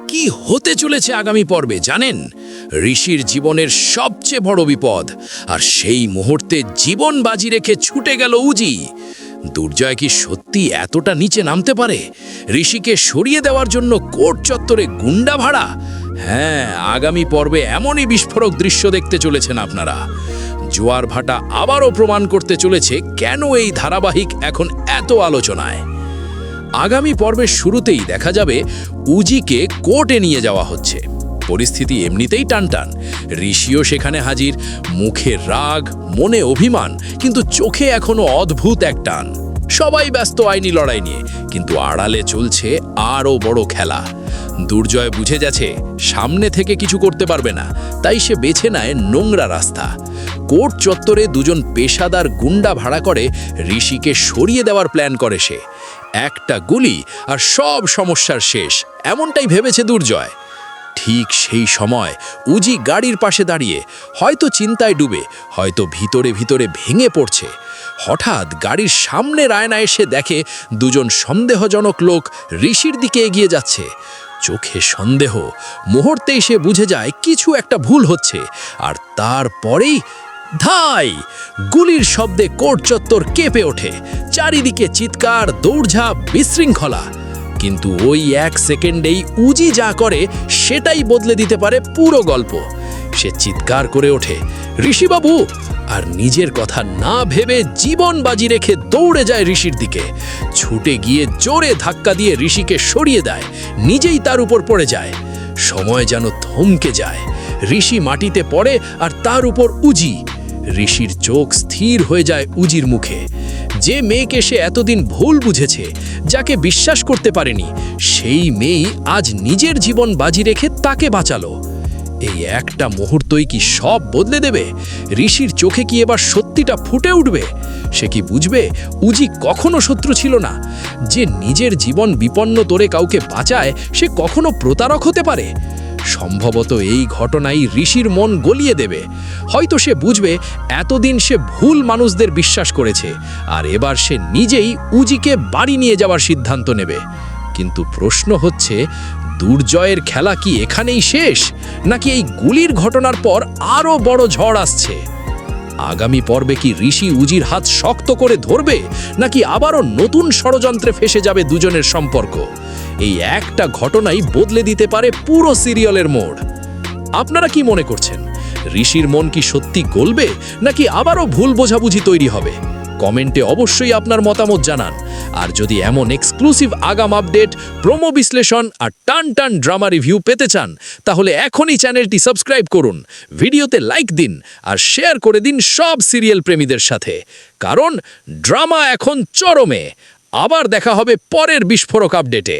কি হতে চলেছে আগামী পর্বে জানেন? ঋষির জীবনের সবচেয়ে বড় বিপদ, আর সেই মুহূর্তে জীবন বাজি রেখে ছুটে গেল উজি। দুর্জয় কি সত্যি এতটা নিচে নামতে পারে? ঋষিকে সরিয়ে দেওয়ার জন্য কোর্ট চত্বরে গুন্ডা ভাড়া? হ্যাঁ, আগামী পর্বে এমনই বিস্ফোরক দৃশ্য দেখতে চলেছেন আপনারা। জোয়ার ভাটা আবারও প্রমাণ করতে চলেছে কেন এই ধারাবাহিক এখন এত আলোচনায়। আগামী পর্বের শুরুতেই দেখা যাবে উজিকে কোর্টে নিয়ে যাওয়া হচ্ছে। পরিস্থিতি এমনিতেই টানটান। ঋষিও সেখানে হাজির, মুখে রাগ, মনে অভিমান, কিন্তু চোখে এখনো অদ্ভুত এক টান। সবাই ব্যস্ত আইনি লড়াই নিয়ে, কিন্তু আড়ালে চলছে আরও বড় খেলা। দুর্জয় বুঝে যাচ্ছে সামনে থেকে কিছু করতে পারবে না, তাই সে বেছে নেয় নোংরা রাস্তা। কোর্ট চত্বরে দুজন পেশাদার গুন্ডা ভাড়া করে ঋষিকে সরিয়ে দেওয়ার প্ল্যান করে সে। একটা গুলি আর সব সমস্যার শেষ, এমনটাই ভেবেছে দুর্জয়। ঠিক সেই সময় উজি গাড়ির পাশে দাঁড়িয়ে, হয়তো চিন্তায় ডুবে, হয়তো ভিতরে ভিতরে ভেঙে পড়ছে। হঠাৎ গাড়ির সামনের আয়নায় এসে দেখে দুজন সন্দেহজনক লোক ঋষির দিকে এগিয়ে যাচ্ছে। চোখে সন্দেহ, মুহূর্তেই সে বুঝে যায় কিছু একটা ভুল হচ্ছে। আর তারপরেই ধাই! গুলির শব্দে কোর্ট চত্বর কেঁপে ওঠে। চারিদিকে চিৎকার, দৌড়ঝাঁপ, বিশৃঙ্খলা। কিন্তু ওই এক সেকেন্ডেই উজি যা করে সেটাই বদলে দিতে পারে পুরো গল্প। সে চিৎকার করে ওঠে, ঋষিবাবু! আর নিজের কথা না ভেবে জীবন বাজি রেখে দৌড়ে যায় ঋষির দিকে। ছুটে গিয়ে জোরে ধাক্কা দিয়ে ঋষিকে সরিয়ে দেয়, নিজেই তার উপর পড়ে যায়। সময় যেন থমকে যায়। ঋষি মাটিতে পড়ে, আর তার উপর উজি। ঋষির চোখ স্থির হয়ে যায় উজির মুখে। যে মেয়েকে সে এতদিন ভুল বুঝেছে, যাকে বিশ্বাস করতে পারেনি, সেই মেয়েই আজ নিজের জীবন বাজি রেখে তাকে বাঁচালো। এই একটা মুহূর্তই কি সব বদলে দেবে? ঋষির চোখে কি এবার সত্যিটা ফুটে উঠবে? সে কি বুঝবে উজি কখনো শত্রু ছিল না? যে নিজের জীবন বিপন্ন তোরে কাউকে বাঁচায়, সে কখনো প্রতারক হতে পারে? সম্ভবত এই ঘটনাই ঋষির মন গলিয়ে দেবে। হয়তো সে বুঝবে এতদিন সে ভুল মানুষদের বিশ্বাস করেছে, আর এবার সে নিজেই উজিকে বাড়ি নিয়ে যাওয়ার সিদ্ধান্ত নেবে। কিন্তু প্রশ্ন হচ্ছে, দুর্জয়ের খেলা কি এখানেই শেষ, নাকি এই গুলির ঘটনার পর আরও বড় ঝড় আসছে? আগামী পর্বে কি ঋষি উজির হাত শক্ত করে ধরবে, নাকি আবারও নতুন ষড়যন্ত্রে ফেসে যাবে দুজনের সম্পর্ক? এই একটা ঘটনাই বদলে দিতে পারে পুরো সিরিয়ালের মোড়। আপনারা কি মনে করছেন? ঋষির মন কি সত্যি গলবে, নাকি আবারও ভুল বোঝাবুঝি তৈরি হবে? কমেন্টে অবশ্যই আপনার মতামত জানান। আর যদি এমন এক্সক্লুসিভ আগাম আপডেট, প্রোমো বিশ্লেষণ আর টান টান ড্রামা রিভিউ পেতে চান, তাহলে এখনই চ্যানেলটি সাবস্ক্রাইব করুন, ভিডিওতে লাইক দিন, আর শেয়ার করে দিন সব সিরিয়াল প্রেমীদের সাথে। কারণ ড্রামা এখন চরমে। আবার দেখা হবে পরের বিস্ফোরক আপডেটে।